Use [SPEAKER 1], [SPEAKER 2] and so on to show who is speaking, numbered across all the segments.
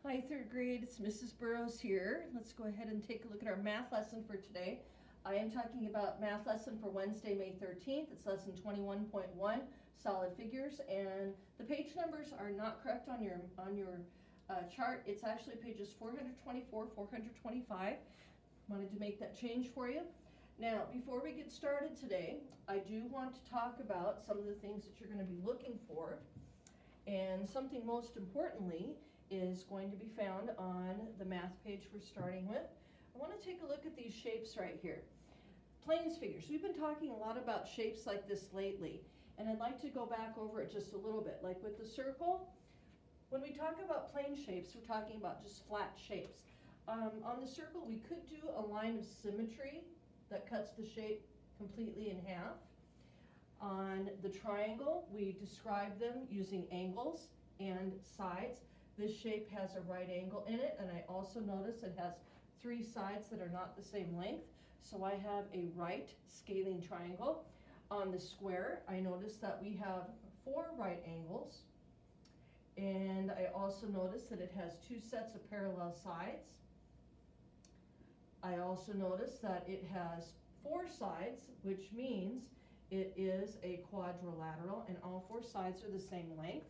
[SPEAKER 1] Hi, third grade, it's Mrs. Burrows here. Let's go ahead and take a look at our math lesson for today. I am talking about math lesson for Wednesday, May 13th. It's lesson 21.1, solid figures, and the page numbers are not correct on your chart. It's actually pages 424, 425. Wanted to make that change for you. Now, before we get started today, I do want to talk about some of the things that you're going to be looking for, and something most importantly is going to be found on the math page we're starting with. I want to take a look at these shapes right here. Planes figures. We've been talking a lot about shapes like this lately, and I'd like to go back over it just a little bit. Like with the circle, when we talk about plane shapes, we're talking about just flat shapes. On the circle, we could do a line of symmetry that cuts the shape completely in half. On the triangle, we describe them using angles and sides. This shape has a right angle in it, and I also notice it has three sides that are not the same length. So I have a right scaling triangle. On the square, I notice that we have 4 right angles, and I also notice that it has 2 sets of parallel sides. I also notice that it has 4 sides, which means it is a quadrilateral, and all 4 sides are the same length.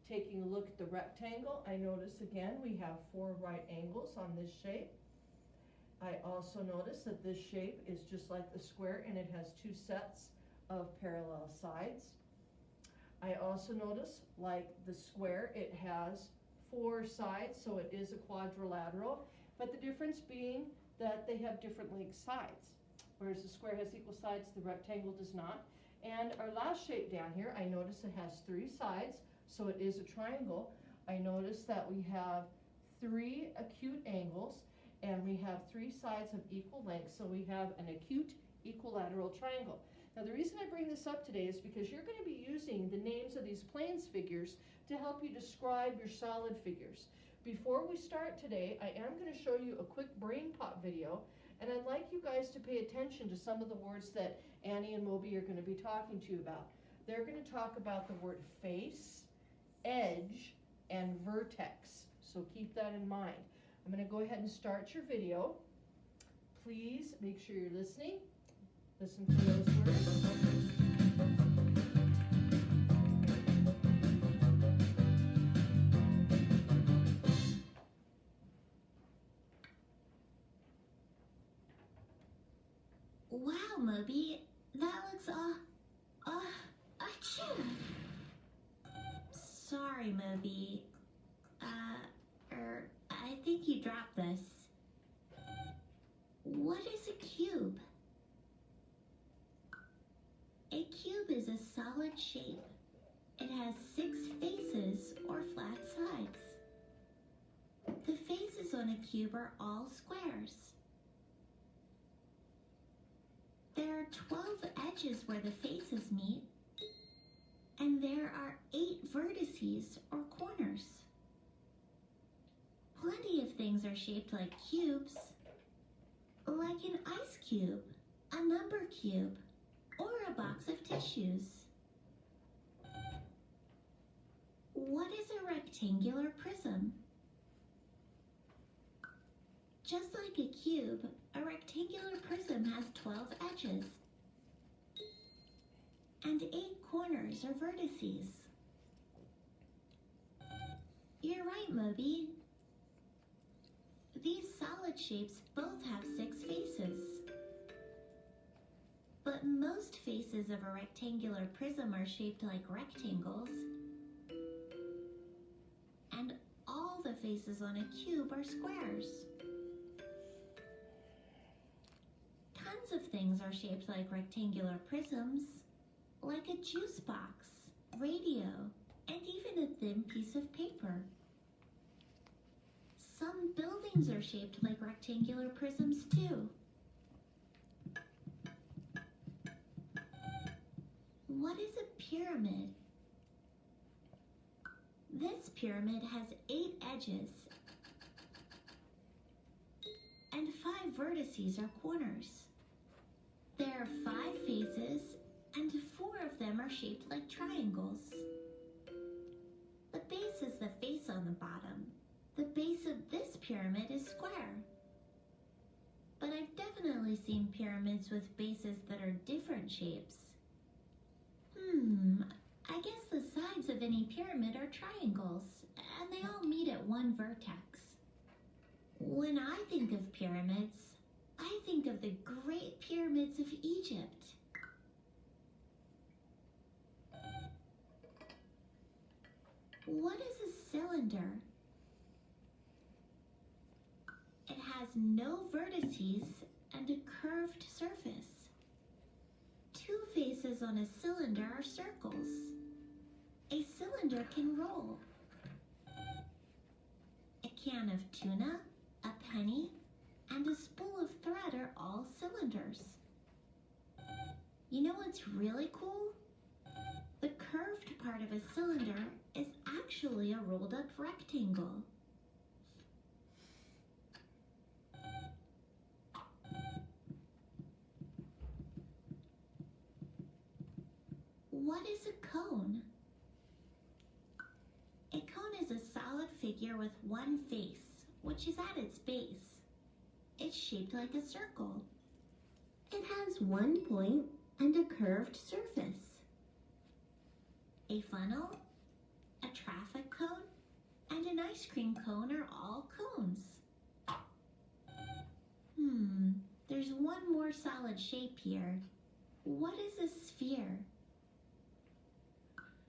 [SPEAKER 1] Taking a look at the rectangle, I notice again we have 4 right angles on this shape. I also notice that this shape is just like the square, and it has 2 sets of parallel sides. I also notice, like the square, it has 4 sides, so it is a quadrilateral, but the difference being that they have different length sides. Whereas the square has equal sides, the rectangle does not. And our last shape down here, I notice it has 3 sides, so it is a triangle. I notice that we have 3 acute angles, and we have 3 sides of equal length, so we have an acute equilateral triangle. Now the reason I bring this up today is because you're going to be using the names of these planes figures to help you describe your solid figures. Before we start today, I am going to show you a quick brain pop video, and I'd like you guys to pay attention to some of the words that Annie and Moby are going to be talking to you about. They're going to talk about the word face, edge, and vertex, so keep that in mind. I'm going to go ahead and start your video. Please make sure you're listening. Listen for those words.
[SPEAKER 2] Wow, Moby, that looks achoo. Sorry, Moby. I think you dropped this. What is a cube? A cube is a solid shape. It has 6 faces or flat sides. The faces on a cube are all squares. There are 12 edges where the faces meet, and there are 8 vertices or corners. Plenty of things are shaped like cubes, like an ice cube, a number cube, or a box of tissues. What is a rectangular prism? Just like a cube, a rectangular prism has 12 edges and 8 corners or vertices. You're right, Moby. These solid shapes both have 6 faces. But most faces of a rectangular prism are shaped like rectangles, and all the faces on a cube are squares. Tons of things are shaped like rectangular prisms, like a juice box, radio, and even a thin piece of paper. Some buildings are shaped like rectangular prisms too. What is a pyramid? This pyramid has 8 edges and 5 vertices or corners. There are 5 faces, and 4 of them are shaped like triangles. The base is the face on the bottom. The base pyramids with bases that are different shapes. I guess the sides of any pyramid are triangles, and they all meet at one vertex. When I think of pyramids, I think of the Great Pyramids of Egypt. What is a cylinder? It has no vertices and a curved surface. Two faces on a cylinder are circles. A cylinder can roll. A can of tuna, a penny, and a spool of thread are all cylinders. You know what's really cool? The curved part of a cylinder is actually a rolled up rectangle. What is a cone? A cone is a solid figure with one face, which is at its base. It's shaped like a circle. It has one point and a curved surface. A funnel, a traffic cone, and an ice cream cone are all cones. There's one more solid shape here. What is a sphere?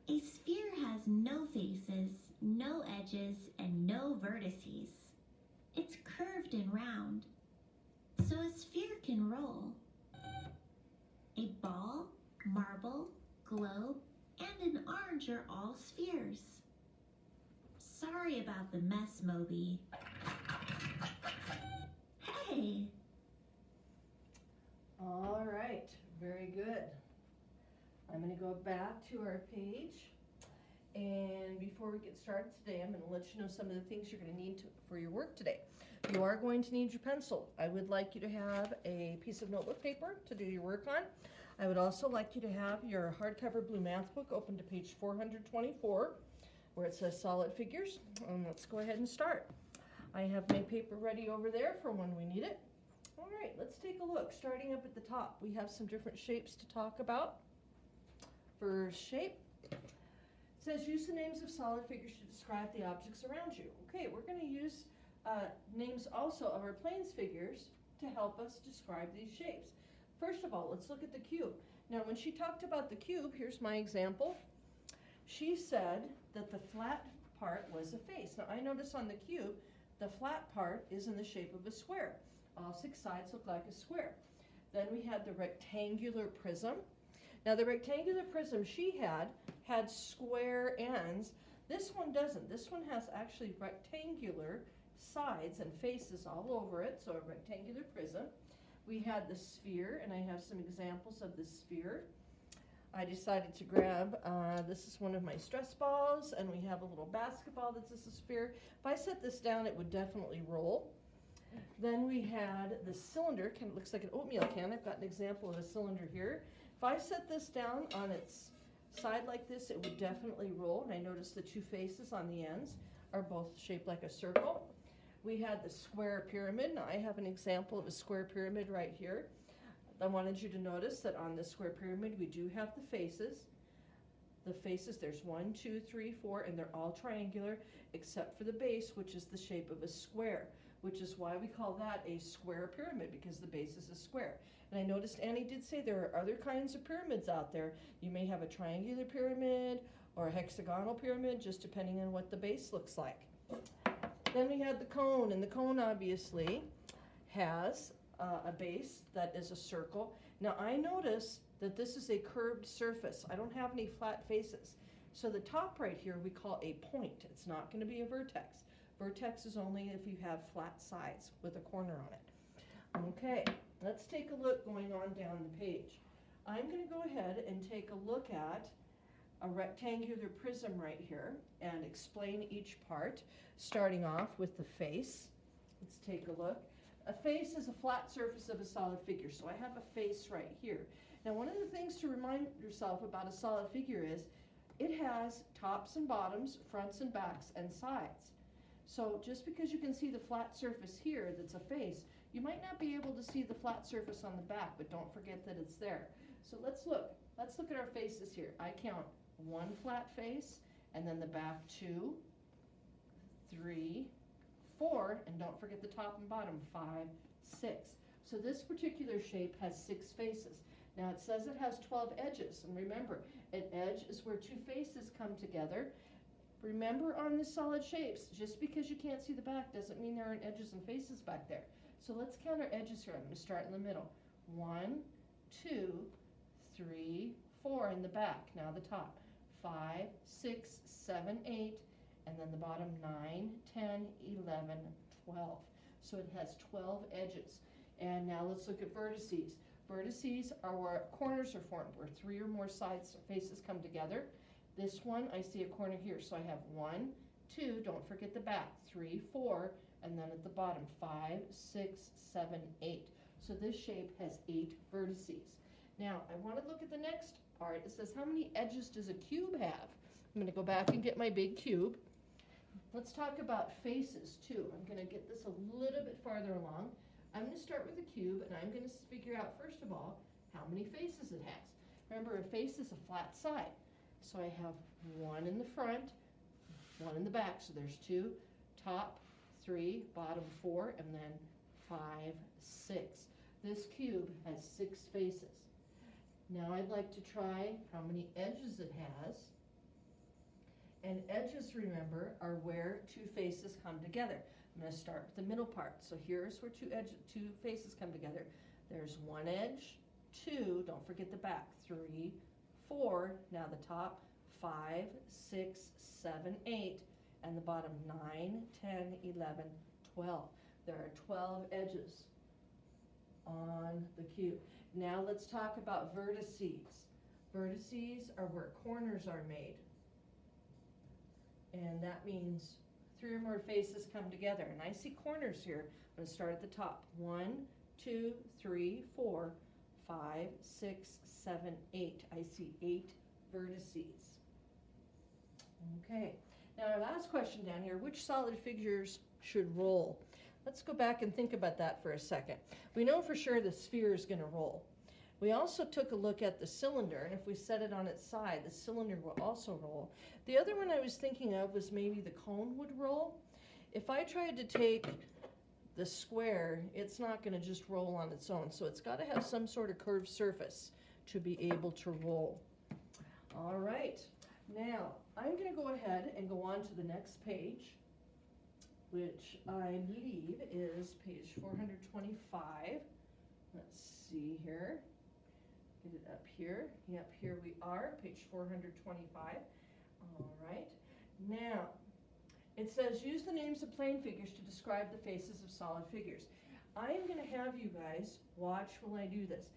[SPEAKER 2] A sphere has no faces, no edges, and no vertices. It's curved and round, so a sphere can roll. A ball, marble, globe, and an orange are all spheres. Sorry about the mess, Moby. Hey!
[SPEAKER 1] All right, very good. I'm going to go back to our page, and before we get started today, I'm going to let you know some of the things you're going to need for your work today. You are going to need your pencil. I would like you to have a piece of notebook paper to do your work on. I would also like you to have your hardcover blue math book open to page 424, where it says solid figures. Let's go ahead and start. I have my paper ready over there for when we need it. All right, let's take a look. Starting up at the top, we have some different shapes to talk about. First shape, it says use the names of solid figures to describe the objects around you. Okay, we're going to use names also of our planes figures to help us describe these shapes. First of all, let's look at the cube. Now, when she talked about the cube, here's my example. She said that the flat part was a face. Now, I notice on the cube, the flat part is in the shape of a square. All six sides look like a square. Then we had the rectangular prism. Now, the rectangular prism she had square ends. This one doesn't. This one has actually rectangular sides and faces all over it, so a rectangular prism. We had the sphere, and I have some examples of the sphere. I decided to grab, this is one of my stress balls, and we have a little basketball that's a sphere. If I set this down, it would definitely roll. Then we had the cylinder, kind of looks like an oatmeal can. I've got an example of a cylinder here. If I set this down on its side like this, it would definitely roll. And I noticed the two faces on the ends are both shaped like a circle. We had the square pyramid. Now I have an example of a square pyramid right here. I wanted you to notice that on this square pyramid, we do have the faces. The faces, there's 1, 2, 3, 4, and they're all triangular except for the base, which is the shape of a square, which is why we call that a square pyramid, because the base is a square. And I noticed Annie did say there are other kinds of pyramids out there. You may have a triangular pyramid or a hexagonal pyramid, just depending on what the base looks like. Then we had the cone, and the cone obviously has a base that is a circle. Now I notice that this is a curved surface. I don't have any flat faces. So the top right here we call a point. It's not going to be a vertex. Vertex is only if you have flat sides with a corner on it. Okay, let's take a look going on down the page. I'm going to go ahead and take a look at a rectangular prism right here and explain each part, starting off with the face. Let's take a look. A face is a flat surface of a solid figure, so I have a face right here. Now, one of the things to remind yourself about a solid figure is it has tops and bottoms, fronts and backs, and sides. So just because you can see the flat surface here that's a face You might not be able to see the flat surface on the back, but don't forget that it's there. So let's look at our faces here. I count 1 flat face, and then the back 2, 3, 4, and don't forget the top and bottom, 5, 6. So this particular shape has 6 faces. Now it says it has 12 edges, and remember, an edge is where 2 faces come together. Remember, on the solid shapes, just because you can't see the back doesn't mean there aren't edges and faces back there. So let's count our edges here. I'm going to start in the middle. 1, 2, 3, 4 in the back. Now the top. 5, 6, 7, 8, and then the bottom 9, 10, 11, 12. So it has 12 edges. And now let's look at vertices. Vertices are where corners are formed, where 3 or more sides or faces come together. This one, I see a corner here, so I have 1, 2, don't forget the back, 3, 4, and then at the bottom, 5, 6, 7, 8. So this shape has 8 vertices. Now, I want to look at the next part. It says, how many edges does a cube have? I'm going to go back and get my big cube. Let's talk about faces, too. I'm going to get this a little bit farther along. I'm going to start with the cube, and I'm going to figure out, first of all, how many faces it has. Remember, a face is a flat side. So I have 1 in the front, 1 in the back, so there's 2, top 3, bottom 4, and then 5, 6. This cube has 6 faces. Now I'd like to try how many edges it has. And edges, remember, are where 2 faces come together. I'm going to start with the middle part. So here's where 2 faces come together. There's 1 edge, 2, don't forget the back, 3, 4, now the top, 5, 6, 7, 8, and the bottom 9, 10, 11, 12. There are 12 edges on the cube. Now let's talk about vertices. Vertices are where corners are made. And that means 3 or more faces come together. And I see corners here. I'm going to start at the top. 1, 2, 3, 4, 5, 6, 7, 8. I see 8 vertices. Okay, now our last question down here, which solid figures should roll? Let's go back and think about that for a second. We know for sure the sphere is going to roll. We also took a look at the cylinder, and if we set it on its side, the cylinder will also roll. The other one I was thinking of was maybe the cone would roll. If I tried to take the square, it's not going to just roll on its own, so it's got to have some sort of curved surface to be able to roll. All right, now I'm going to go ahead and go on to the next page, which I believe is page 425. Let's see here. Get it up here. Yep, here we are, page 425. All right. Now, it says, use the names of plane figures to describe the faces of solid figures. I am going to have you guys watch while I do this.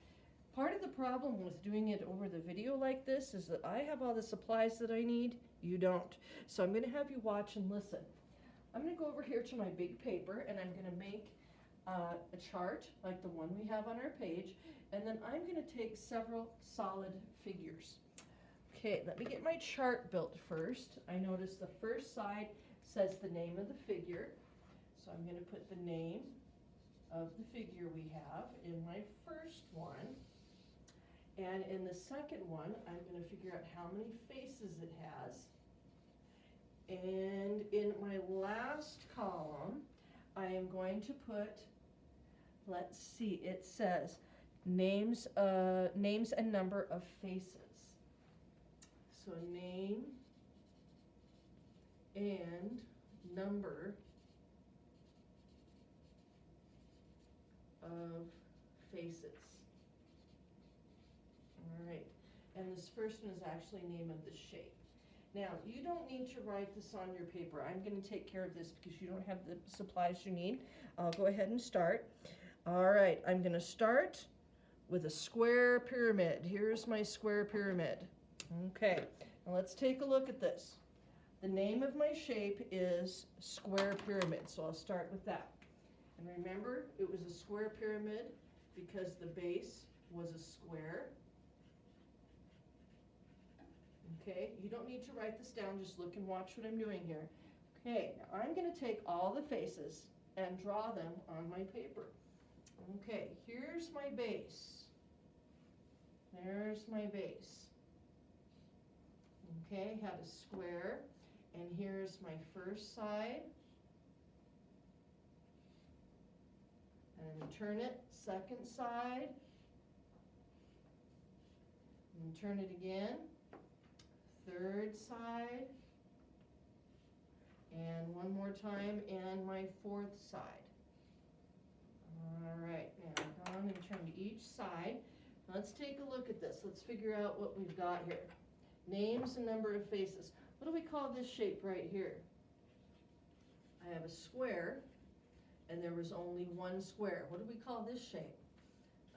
[SPEAKER 1] Part of the problem with doing it over the video like this is that I have all the supplies that I need. You don't. So I'm going to have you watch and listen. I'm going to go over here to my big paper, and I'm going to make a chart like the one we have on our page, and then I'm going to take several solid figures. Okay, let me get my chart built first. I notice the first side says the name of the figure, so I'm going to put the name of the figure we have in my first one, and in the second one I'm going to figure out how many faces it has, and in my last column I am going to put, let's see, it says names and number of faces. So name and number of faces. All right, and this first one is actually name of the shape. Now, you don't need to write this on your paper. I'm going to take care of this because you don't have the supplies you need. I'll go ahead and start. All right, I'm going to start with a square pyramid. Here's my square pyramid. Okay, now let's take a look at this. The name of my shape is square pyramid, so I'll start with that. And remember, it was a square pyramid because the base was a square. Okay, you don't need to write this down, just look and watch what I'm doing here. Okay, now I'm going to take all the faces and draw them on my paper. Okay, here's my base. There's my base. Okay, had a square, and here's my first side. And turn it, second side. And turn it again, third side. And one more time, and my fourth side. All right, now I've gone and turned each side. Let's take a look at this. Let's figure out what we've got here. Names and number of faces. What do we call this shape right here? I have a square, and there was only one square. What do we call this shape?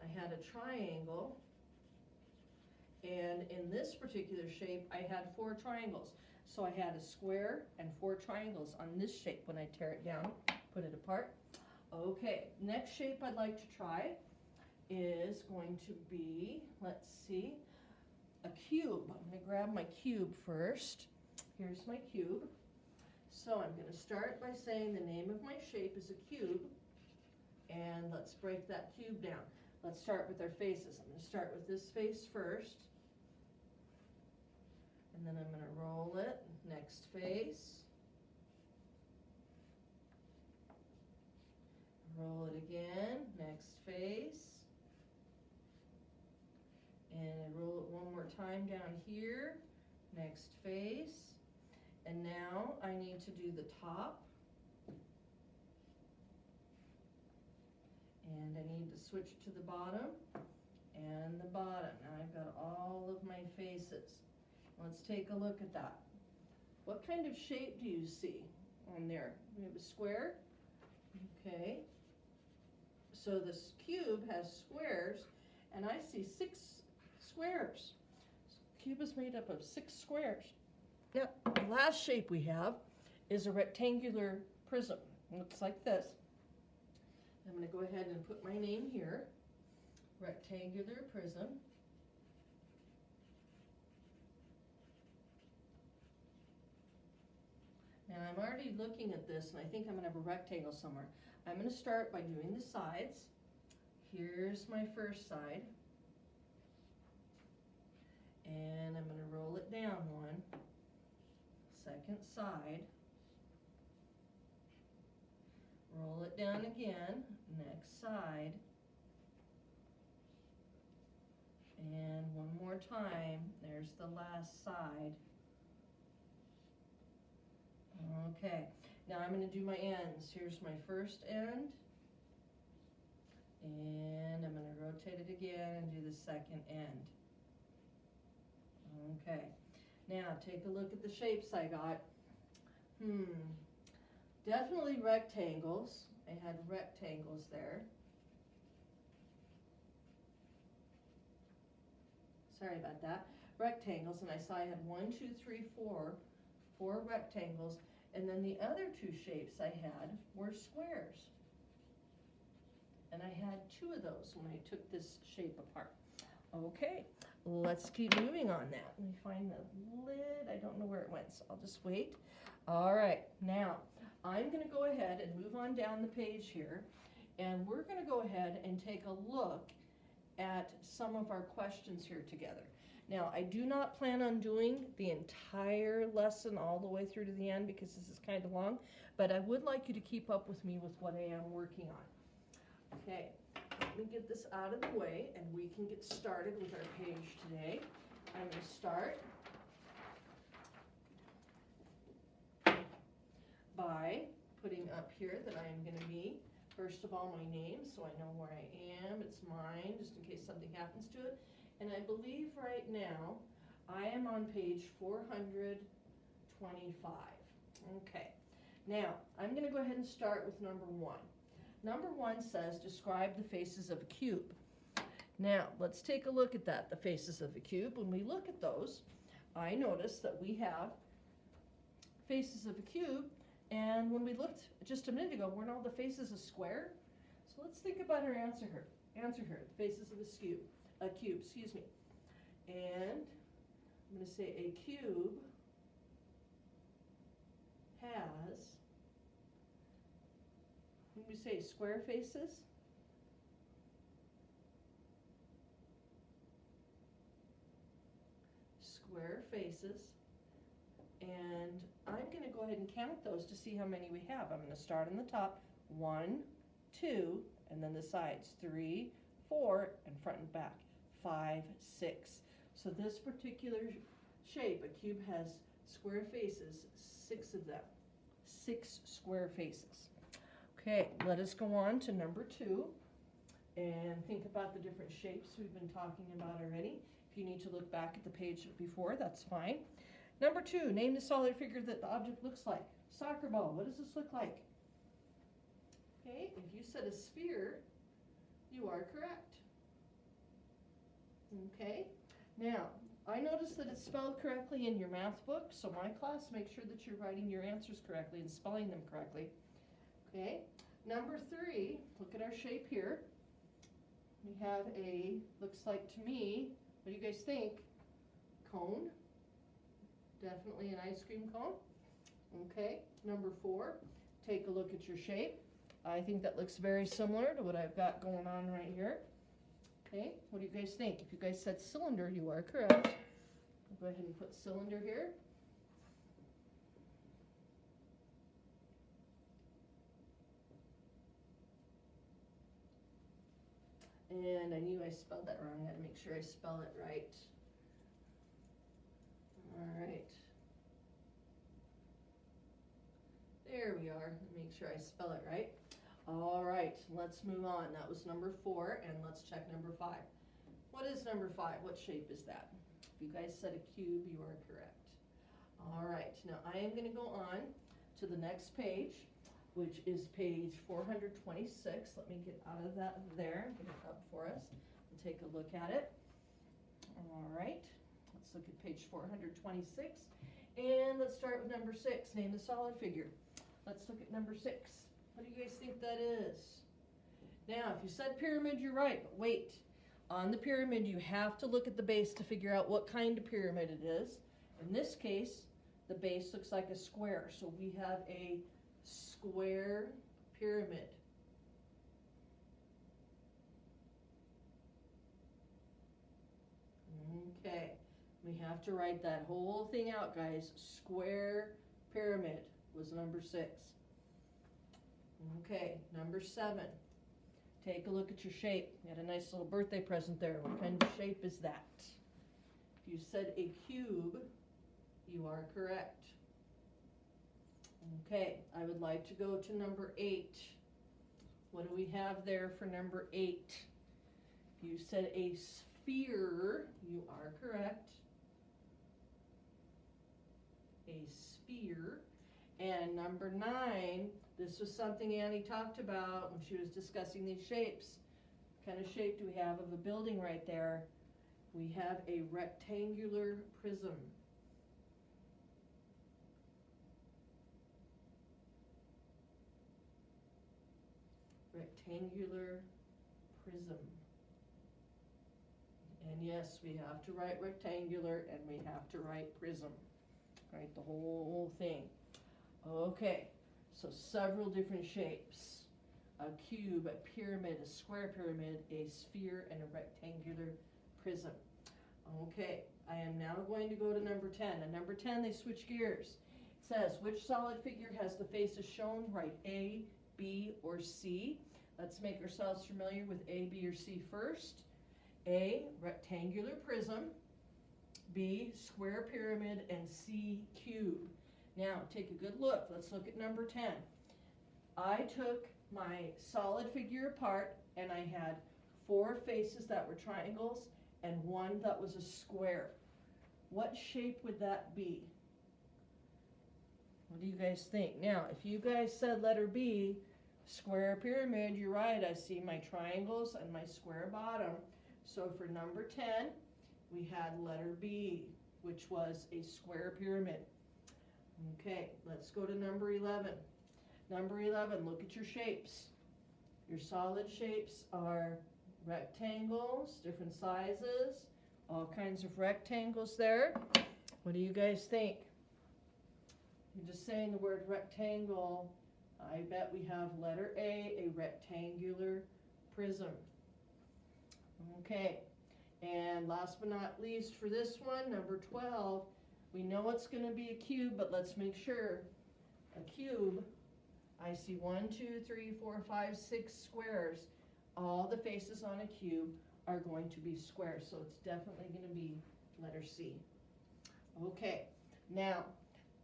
[SPEAKER 1] I had a triangle, and in this particular shape, I had 4 triangles. So I had a square and 4 triangles on this shape when I tear it down, put it apart. Okay, next shape I'd like to try is going to be, let's see, a cube. I'm going to grab my cube first. Here's my cube. So I'm going to start by saying the name of my shape is a cube, and let's break that cube down. Let's start with our faces. I'm going to start with this face first, and then I'm going to roll it. Next face. Roll it again. Next face. And roll it one more time down here. Next face. And now I need to do the top. And I need to switch to the bottom and the bottom. Now I've got all of my faces. Let's take a look at that. What kind of shape do you see on there? We have a square. Okay. So this cube has squares, and I see 6 squares. So the cube is made up of 6 squares. Now, the last shape we have is a rectangular prism. It looks like this. I'm going to go ahead and put my name here. Rectangular prism. Now I'm already looking at this, and I think I'm going to have a rectangle somewhere. I'm going to start by doing the sides. Here's my first side. And I'm going to roll it down one. Second side. Roll it down again. Next side. And one more time. There's the last side. Okay, now I'm going to do my ends. Here's my first end, and I'm going to rotate it again and do the second end. Okay, now take a look at the shapes I got. Definitely rectangles. I had rectangles there. Sorry about that. Rectangles, and I saw I had 1, 2, 3, 4 rectangles, and then the other 2 shapes I had were squares. And I had 2 of those when I took this shape apart. Okay, let's keep moving on that. Let me find the lid. I don't know where it went, so I'll just wait. All right, now I'm going to go ahead and move on down the page here, and we're going to go ahead and take a look at some of our questions here together. Now, I do not plan on doing the entire lesson all the way through to the end because this is kind of long, but I would like you to keep up with me with what I am working on. Okay, let me get this out of the way and we can get started with our page today. I'm going to start by putting up here that I am going to be, first of all, my name, so I know where I am. It's mine, just in case something happens to it. And I believe right now I am on page 425. Okay, now I'm going to go ahead and start with number 1. Number 1 says, describe the faces of a cube. Now, let's take a look at that, the faces of a cube. When we look at those, I notice that we have faces of a cube, and when we looked just a minute ago, weren't all the faces a square? So let's think about our answer here. The faces of a cube, excuse me. And I'm going to say a cube has, when we say square faces, faces. And I'm gonna go ahead and count those to see how many we have. I'm gonna start on the top, 1, 2, and then the sides, 3, 4, and front and back, 5, 6. So this particular shape, a cube has square faces, 6 of them, 6 square faces. Okay, let us go on to number 2 and think about the different shapes we've been talking about already. If you need to look back at the page before, that's fine. Number 2, name the solid figure that the object looks like. Soccer ball, what does this look like? Okay, if you said a sphere, you are correct. Okay, now, I noticed that it's spelled correctly in your math book, so my class, make sure that you're writing your answers correctly and spelling them correctly. Okay, number 3, look at our shape here. We have a, looks like to me, what do you guys think? Cone. Definitely an ice cream cone. Okay, number 4, take a look at your shape. I think that looks very similar to what I've got going on right here. Okay, what do you guys think? If you guys said cylinder, you are correct. I'll go ahead and put cylinder here. And I knew I spelled that wrong. I gotta make sure I spell it right. All right. There we are. Make sure I spell it right. All right, let's move on. That was number 4, and let's check number 5. What is number 5? What shape is that? If you guys said a cube, you are correct. All right, now I am gonna go on to the next page, which is page 426. Let me get out of that there, get it up for us, and take a look at it. All right, let's look at page 426, and let's start with number 6, name the solid figure. Let's look at number 6. What do you guys think that is? Now, if you said pyramid, you're right, but wait. On the pyramid, you have to look at the base to figure out what kind of pyramid it is. In this case, the base looks like a square, so we have a square pyramid. Okay, we have to write that whole thing out, guys. Square pyramid was number 6. Okay, number 7. Take a look at your shape. You had a nice little birthday present there. What kind of shape is that? If you said a cube, you are correct. Okay, I would like to go to number 8. What do we have there for number 8? If you said a sphere, you are correct. A sphere. And number 9, this was something Annie talked about when she was discussing these shapes. What kind of shape do we have of a building right there? We have a rectangular prism. Rectangular prism. And yes, we have to write rectangular and we have to write prism. Write the whole thing. Okay, so several different shapes. A cube, a pyramid, a square pyramid, a sphere, and a rectangular prism. Okay, I am now going to go to number 10. And number 10, they switch gears. It says, which solid figure has the faces shown? Write A, B, or C. Let's make ourselves familiar with A, B, or C first. A, rectangular prism. B, square pyramid, and C, cube. Now, take a good look. Let's look at number 10. I took my solid figure apart, and I had 4 faces that were triangles and 1 that was a square. What shape would that be? What do you guys think? Now, if you guys said letter B, square pyramid, you're right. I see my triangles and my square bottom. So for number 10, we had letter B, which was a square pyramid. Okay, let's go to number 11. Number 11, look at your shapes. Your solid shapes are rectangles, different sizes, all kinds of rectangles there. What do you guys think? You're just saying the word rectangle. I bet we have letter A rectangular prism. Okay, and last but not least for this one, number 12, We know it's gonna be a cube, but let's make sure. A cube, I see 1, 2, 3, 4, 5, 6 squares. All the faces on a cube are going to be squares, so it's definitely gonna be letter C. Okay, now,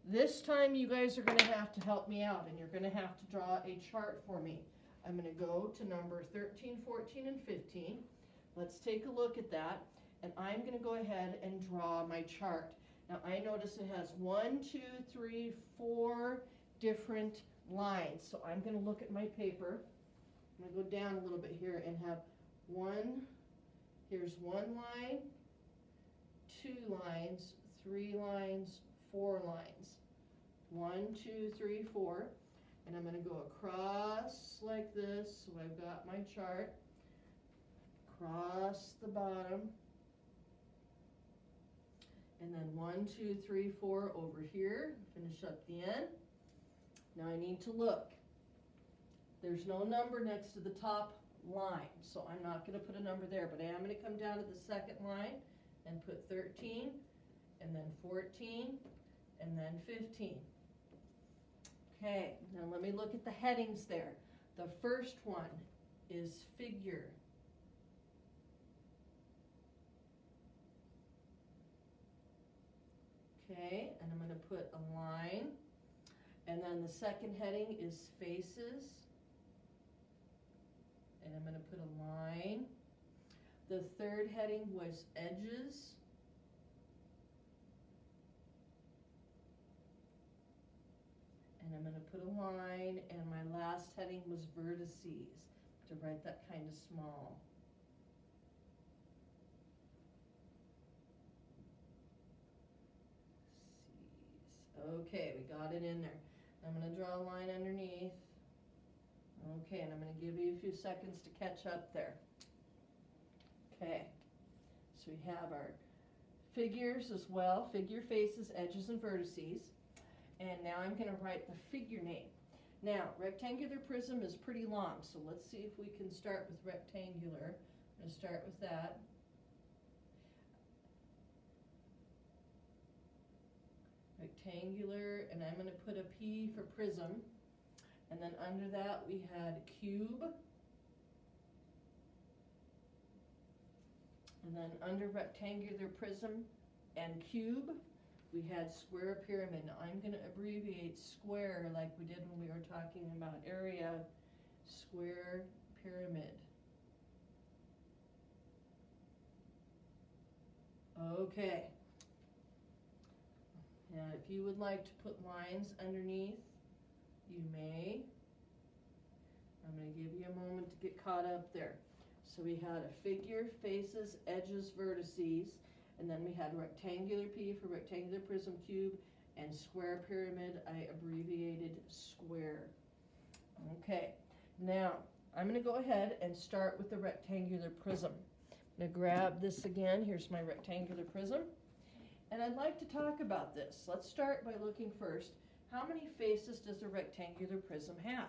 [SPEAKER 1] this time you guys are gonna have to help me out, and you're gonna have to draw a chart for me. I'm gonna go to number 13, 14, and 15. Let's take a look at that, and I'm gonna go ahead and draw my chart. Now I notice it has 1, 2, 3, 4 different lines. So I'm gonna look at my paper. I'm gonna go down a little bit here and have here's 1 line, 2 lines, 3 lines, 4 lines. 1, 2, 3, 4. And I'm gonna go across like this, so I've got my chart. Across the bottom. And then 1, 2, 3, 4 over here, finish up the end. Now I need to look. There's no number next to the top line, so I'm not gonna put a number there, but I am gonna come down to the second line and put 13, and then 14, and then 15. Okay, now let me look at the headings there. The first one is figure. Okay, and I'm going to put a line, and then the second heading is faces, and I'm going to put a line. The third heading was edges, and I'm going to put a line, and my last heading was vertices, to write that kind of small. Okay, we got it in there. I'm going to draw a line underneath. Okay, and I'm going to give you a few seconds to catch up there. Okay, so we have our figures as well, figure, faces, edges, and vertices. And now I'm going to write the figure name. Now, rectangular prism is pretty long, so let's see if we can start with rectangular. I'm going to start with that. Rectangular, and I'm going to put a P for prism. And then under that we had cube. And then under rectangular prism and cube, we had square pyramid. Now I'm going to abbreviate square like we did when we were talking about area. Square pyramid. Okay. Now if you would like to put lines underneath, you may. I'm going to give you a moment to get caught up there. So we had a figure, faces, edges, vertices, and then we had rectangular P for rectangular prism, cube, and square pyramid. I abbreviated square. Okay, now I'm going to go ahead and start with the rectangular prism. I'm going to grab this again. Here's my rectangular prism. And I'd like to talk about this. Let's start by looking first. How many faces does a rectangular prism have?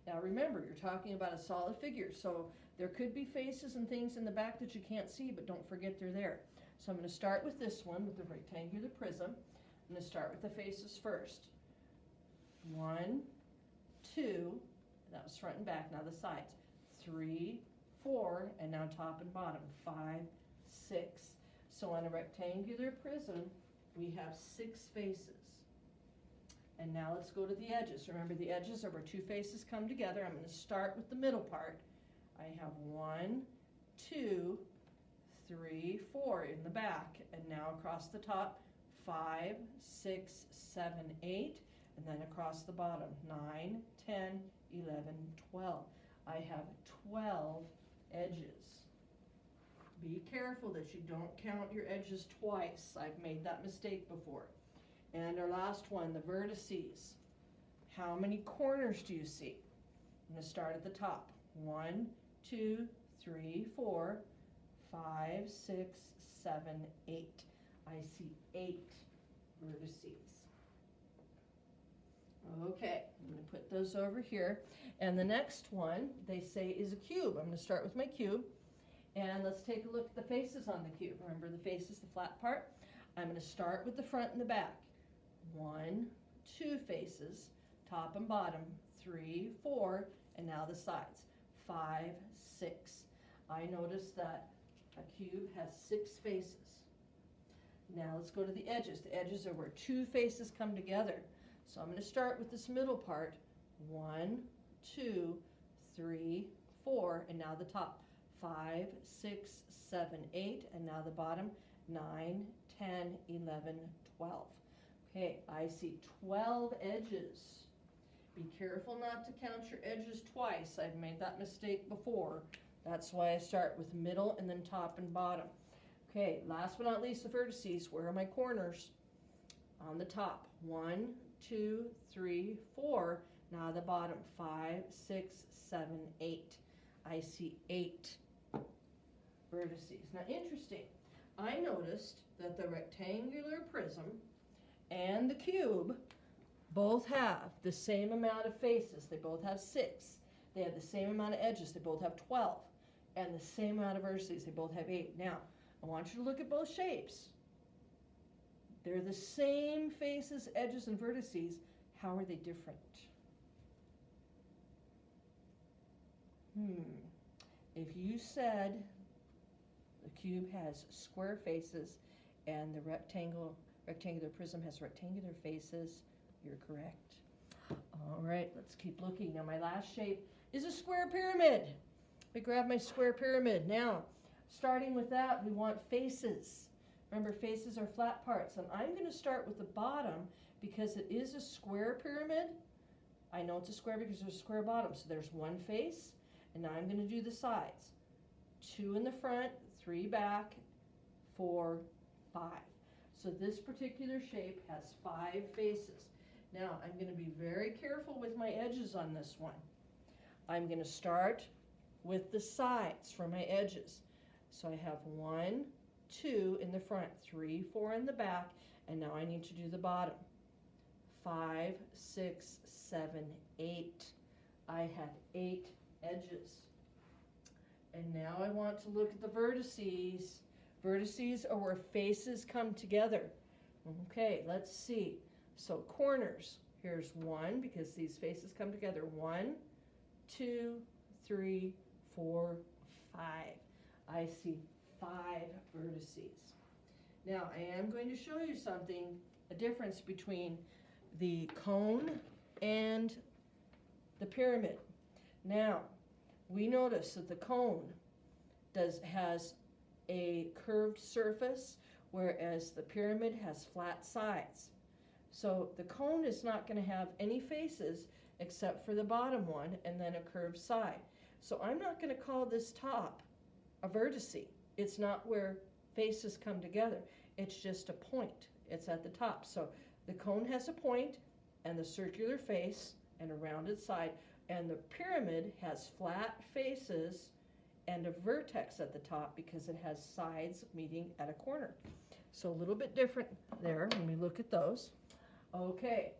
[SPEAKER 1] Now remember, you're talking about a solid figure, so there could be faces and things in the back that you can't see, but don't forget they're there. So I'm going to start with this one, with the rectangular prism. I'm going to start with the faces first. 1, 2, that was front and back, now the sides. 3, 4, and now top and bottom. 5, 6. So on a rectangular prism, we have 6 faces. And now let's go to the edges. Remember, the edges are where 2 faces come together. I'm going to start with the middle part. I have 1, 2, 3, 4 in the back. And now across the top, 5, 6, 7, 8. And then across the bottom, 9, 10, 11, 12. I have 12 edges. Be careful that you don't count your edges twice. I've made that mistake before. And our last one, the vertices. How many corners do you see? I'm going to start at the top. 1, 2, 3, 4, 5, 6, 7, 8. I see 8 vertices. Okay, I'm going to put those over here. And the next one, they say, is a cube. I'm going to start with my cube. And let's take a look at the faces on the cube. Remember, the face is the flat part. I'm going to start with the front and the back. 1, 2 faces, top and bottom, 3, 4, and now the sides, 5, 6. I noticed that a cube has 6 faces. Now let's go to the edges. The edges are where 2 faces come together. So I'm going to start with this middle part, 1, 2, 3, 4, and now the top, 5, 6, 7, 8, and now the bottom, 9, 10, 11, 12. Okay, I see 12 edges. Be careful not to count your edges twice. I've made that mistake before. That's why I start with middle and then top and bottom. Okay, last but not least, the vertices. Where are my corners? On the top, 1, 2, 3, 4. Now the bottom, 5, 6, 7, 8. I see 8 vertices. Now interesting, I noticed that the rectangular prism and the cube both have the same amount of faces. They both have 6. They have the same amount of edges. They both have 12. And the same amount of vertices. They both have 8. Now, I want you to look at both shapes. They're the same faces, edges, and vertices. How are they different? If you said the cube has square faces and the rectangular prism has rectangular faces, you're correct. All right, let's keep looking. Now my last shape is a square pyramid. I grab my square pyramid. Now, starting with that, we want faces. Remember, faces are flat parts. And I'm going to start with the bottom because it is a square pyramid. I know it's a square because there's a square bottom. So there's 1 face. And now I'm going to do the sides. 2 in the front, 3 back, 4, 5. So this particular shape has 5 faces. Now I'm going to be very careful with my edges on this one. I'm going to start with the sides for my edges. So I have 1, 2 in the front, 3, 4 in the back, and now I need to do the bottom. 5, 6, 7, 8. I have 8 edges. And now I want to look at the vertices. Vertices are where faces come together. Okay, let's see. So corners, here's 1 because these faces come together. 1, 2, 3, 4, 5. I see 5 vertices. Now I am going to show you something, a difference between the cone and the pyramid. Now, we notice that the cone has a curved surface, whereas the pyramid has flat sides. So the cone is not going to have any faces except for the bottom one and then a curved side. So I'm not going to call this top a vertice. It's not where faces come together. It's just a point. It's at the top. So the cone has a point and the circular face and a rounded side, and the pyramid has flat faces and a vertex at the top because it has sides meeting at a corner. So a little bit different there when we look at those. Okay,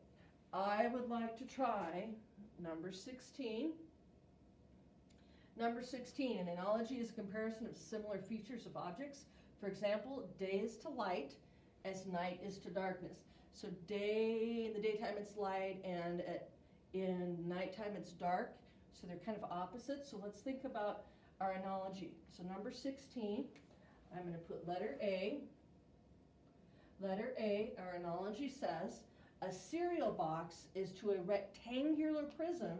[SPEAKER 1] I would like to try number 16. Number 16, an analogy is a comparison of similar features of objects. For example, day is to light as night is to darkness. So in the daytime it's light, and in nighttime it's dark. So they're kind of opposite. So let's think about our analogy. So number 16, I'm going to put letter A. Letter A, our analogy says, a cereal box is to a rectangular prism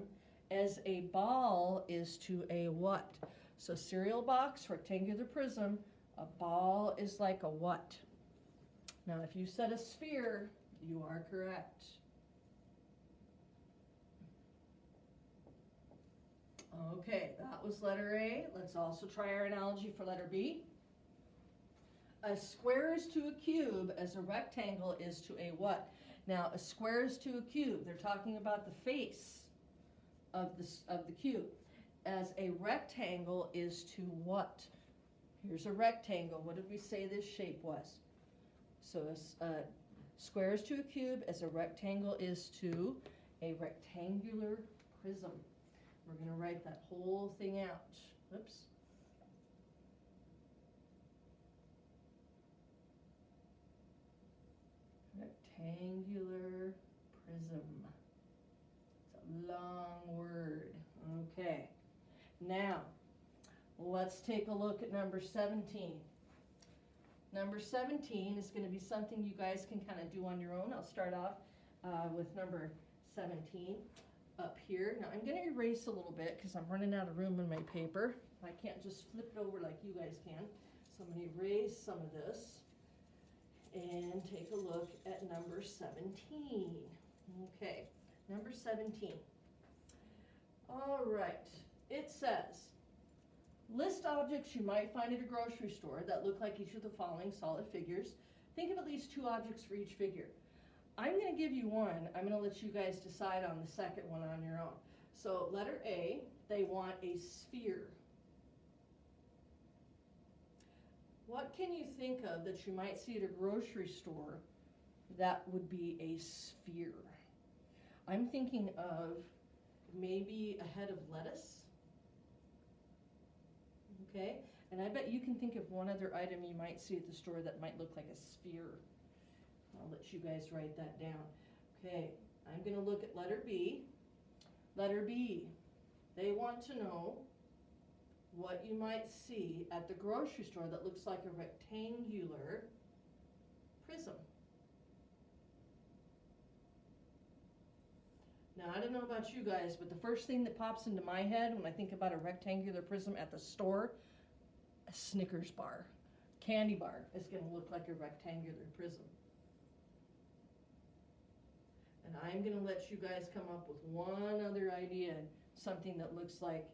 [SPEAKER 1] as a ball is to a what? So cereal box, rectangular prism, a ball is like a what? Now if you said a sphere, you are correct. Okay, that was letter A. Let's also try our analogy for letter B. A square is to a cube as a rectangle is to a what? Now, a square is to a cube. They're talking about the face of the cube. As a rectangle is to what? Here's a rectangle. What did we say this shape was? So a square is to a cube as a rectangle is to a rectangular prism. We're going to write that whole thing out. Oops. Rectangular prism. It's a long word. Okay. Now, let's take a look at number 17. Number 17 is going to be something you guys can kind of do on your own. I'll start off with number 17 up here. Now I'm going to erase a little bit because I'm running out of room in my paper. I can't just flip it over like you guys can. So I'm going to erase some of this and take a look at number 17. Okay, number 17. All right, it says, list objects you might find at a grocery store that look like each of the following solid figures. Think of at least 2 objects for each figure. I'm going to give you one. I'm going to let you guys decide on the second one on your own. So letter A, they want a sphere. What can you think of that you might see at a grocery store that would be a sphere? I'm thinking of maybe a head of lettuce. Okay, and I bet you can think of one other item you might see at the store that might look like a sphere. I'll let you guys write that down. Okay, I'm going to look at letter B. Letter B, they want to know what you might see at the grocery store that looks like a rectangular prism. Now, I don't know about you guys, but the first thing that pops into my head when I think about a rectangular prism at the store, a Snickers bar, candy bar is going to look like a rectangular prism. And I'm going to let you guys come up with one other idea, something that looks like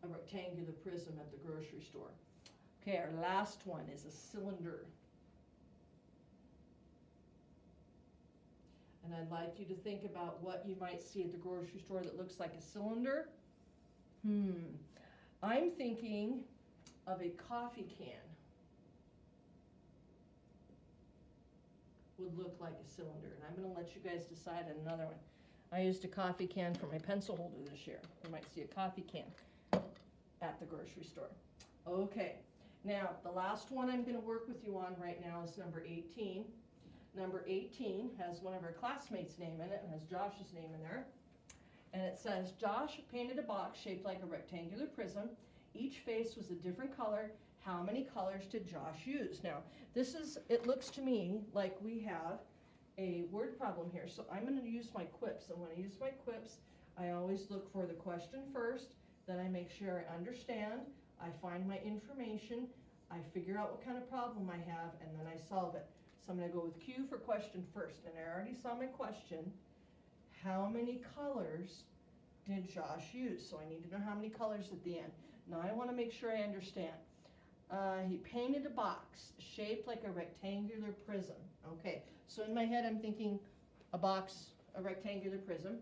[SPEAKER 1] a rectangular prism at the grocery store. Okay, our last one is a cylinder. And I'd like you to think about what you might see at the grocery store that looks like a cylinder. I'm thinking of a coffee can. Would look like a cylinder. And I'm going to let you guys decide on another one. I used a coffee can for my pencil holder this year. You might see a coffee can at the grocery store. Okay, now the last one I'm going to work with you on right now is number 18. Number 18 has one of our classmates' name in it. It has Josh's name in there. And it says, Josh painted a box shaped like a rectangular prism. Each face was a different color. How many colors did Josh use? Now, it looks to me like we have a word problem here. So I'm going to use my quips. And when I use my quips, I always look for the question first. Then I make sure I understand. I find my information. I figure out what kind of problem I have, and then I solve it. So I'm going to go with Q for question first. And I already saw my question. How many colors did Josh use? So I need to know how many colors at the end. Now I want to make sure I understand. He painted a box shaped like a rectangular prism. Okay, so in my head I'm thinking a box, a rectangular prism.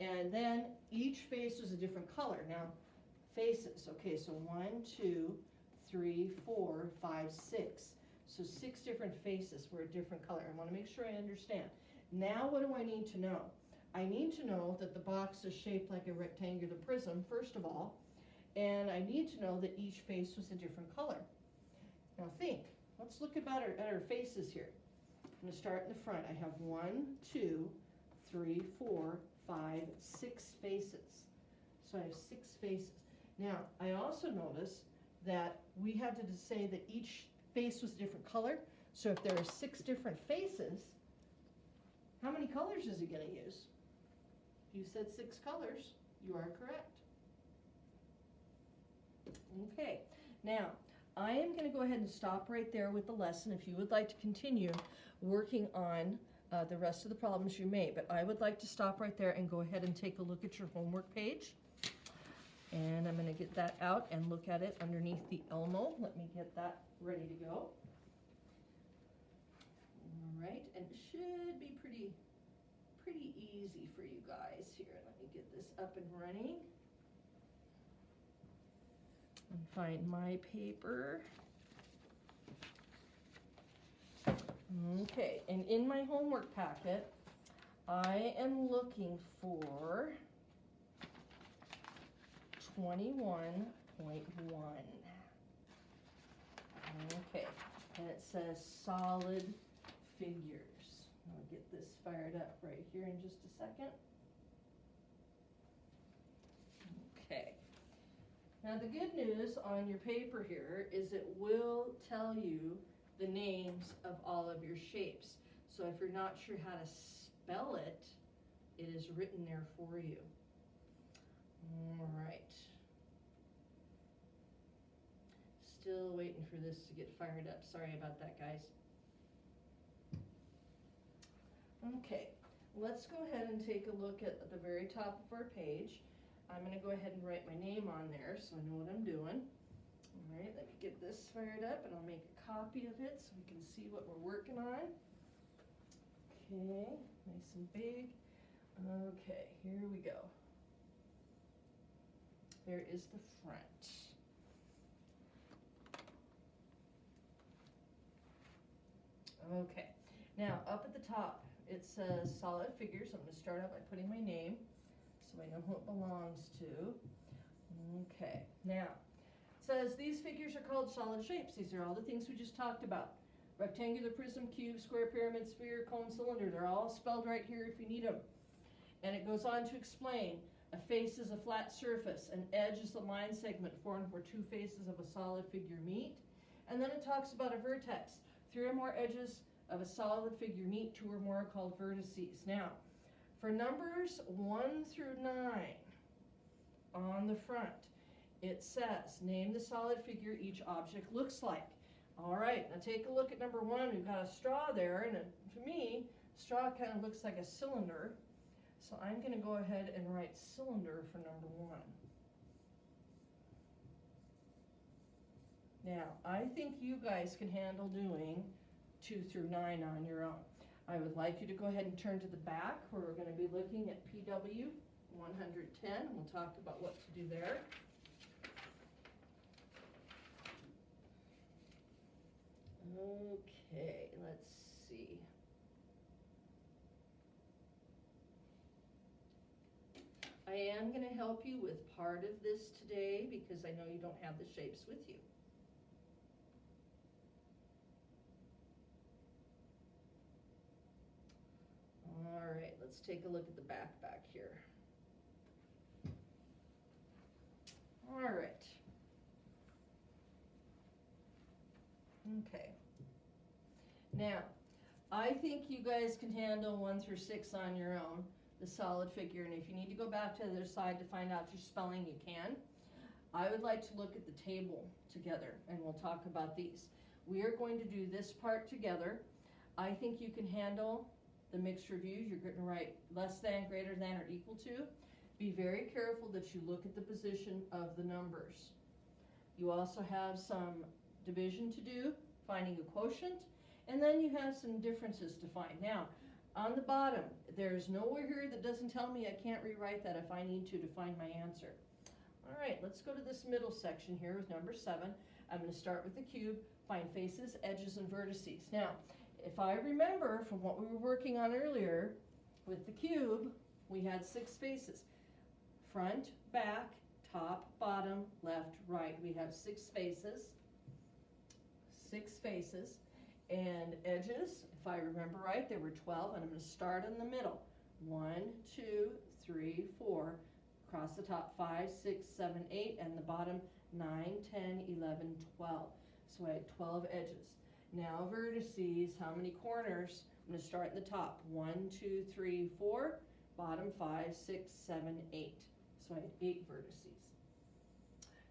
[SPEAKER 1] And then each face was a different color. Now, faces. Okay, so 1, 2, 3, 4, 5, 6. So 6 different faces were a different color. I want to make sure I understand. Now what do I need to know? I need to know that the box is shaped like a rectangular prism, first of all. And I need to know that each face was a different color. Now think. Let's look at our faces here. I'm going to start in the front. I have 1, 2, 3, 4, 5, 6 faces. So I have 6 faces. Now, I also notice that we had to say that each face was a different color. So if there are 6 different faces, how many colors is he going to use? If you said 6 colors, you are correct. Okay, now I am going to go ahead and stop right there with the lesson. If you would like to continue working on the rest of the problems, you may, but I would like to stop right there and go ahead and take a look at your homework page. And I'm going to get that out and look at it underneath the Elmo. Let me get that ready to go. All right, and it should be pretty easy for you guys here. Let me get this up and running. And find my paper. Okay, and in my homework packet, I am looking for 21.1. Okay, and it says solid figures. get this fired up right here in just a second. Okay. Now the good news on your paper here is it will tell you the names of all of your shapes. So if you're not sure how to spell it, it is written there for you. All right. Still waiting for this to get fired up. Sorry about that, guys. Okay, let's go ahead and take a look at the very top of our page. I'm going to go ahead and write my name on there so I know what I'm doing. All right, let me get this fired up and I'll make a copy of it so we can see what we're working on. Okay, nice and big. Okay, here we go. There is the front. Okay, now up at the top it says solid figures. I'm going to start out by putting my name so I know who it belongs to. Okay, now it says these figures are called solid shapes. These are all the things we just talked about. Rectangular, prism, cube, square, pyramid, sphere, cone, cylinder. They're all spelled right here if you need them. And it goes on to explain a face is a flat surface. An edge is a line segment formed where two faces of a solid figure meet. And then it talks about a vertex. 3 or more edges of a solid figure meet, 2 or more are called vertices. Now, for numbers 1 through 9 on the front, it says, name the solid figure each object looks like. All right, now take a look at number 1. We've got a straw there, and to me, straw kind of looks like a cylinder. So I'm going to go ahead and write cylinder for number 1. Now, I think you guys can handle doing 2 through 9 on your own. I would like you to go ahead and turn to the back where we're going to be looking at PW 110. We'll talk about what to do there. Okay, let's see. I am going to help you with part of this today because I know you don't have the shapes with you. All right, let's take a look at the back here. All right. Okay. Now, I think you guys can handle 1 through 6 on your own, the solid figure, and if you need to go back to the other side to find out your spelling, you can. I would like to look at the table together, and we'll talk about these. We are going to do this part together. I think you can handle the mixed reviews. You're going to write less than, greater than, or equal to. Be very careful that you look at the position of the numbers. You also have some division to do, finding a quotient, and then you have some differences to find. Now, on the bottom, there's nowhere here that doesn't tell me I can't rewrite that if I need to find my answer. All right, let's go to this middle section here with number 7. I'm going to start with the cube, find faces, edges, and vertices. Now, if I remember from what we were working on earlier, with the cube, we had 6 faces. Front, back, top, bottom, left, right. We have 6 faces. 6 faces. And edges, if I remember right, there were 12, and I'm going to start in the middle. 1, 2, 3, 4. Across the top, 5, 6, 7, 8, and the bottom, 9, 10, 11, 12. So I had 12 edges. Now vertices, how many corners? I'm going to start in the top. 1, 2, 3, 4. Bottom, 5, 6, 7, 8. So I had 8 vertices.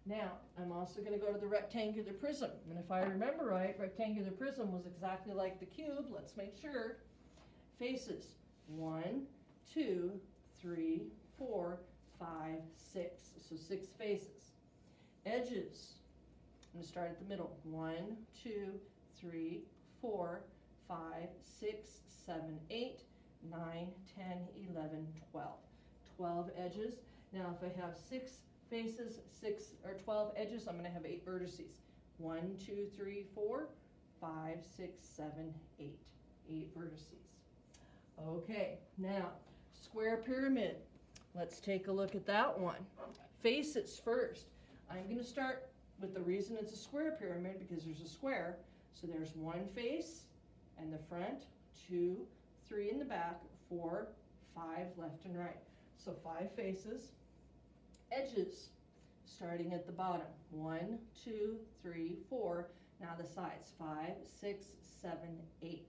[SPEAKER 1] Now, I'm also going to go to the rectangular prism. And if I remember right, rectangular prism was exactly like the cube. Let's make sure. Faces, 1, 2, 3, 4, 5, 6. So 6 faces. Edges, I'm going to start at the middle. 1, 2, 3, 4, 5, 6, 7, 8, 9, 10, 11, 12. 12 edges. Now if I have 6 faces, 6 or 12 edges, I'm going to have 8 vertices. 1, 2, 3, 4, 5, 6, 7, 8. 8 vertices. Okay, now square pyramid. Let's take a look at that one. Faces first. I'm going to start with the reason it's a square pyramid because there's a square. So there's 1 face and the front, 2, 3 in the back, 4, 5 left and right. So 5 faces. Edges, starting at the bottom. 1, 2, 3, 4. Now the sides. 5, 6, 7, 8.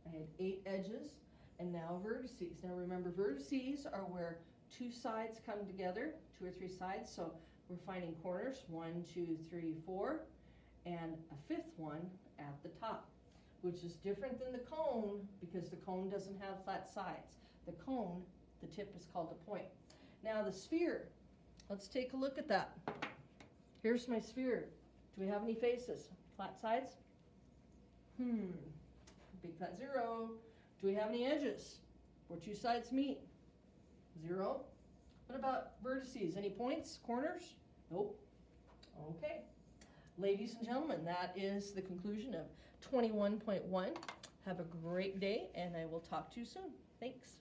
[SPEAKER 1] I had 8 edges. And now vertices. Now remember, vertices are where 2 sides come together, 2 or 3 sides. So we're finding corners, 1, 2, 3, 4, and a 5th one at the top, which is different than the cone because the cone doesn't have flat sides. The cone, the tip is called a point. Now the sphere, let's take a look at that. Here's my sphere. Do we have any faces? Flat sides? Big fat 0. Do we have any edges where 2 sides meet? 0. What about vertices? Any points, corners? Nope. Okay. Ladies and gentlemen, that is the conclusion of 21.1. Have a great day, and I will talk to you soon. Thanks.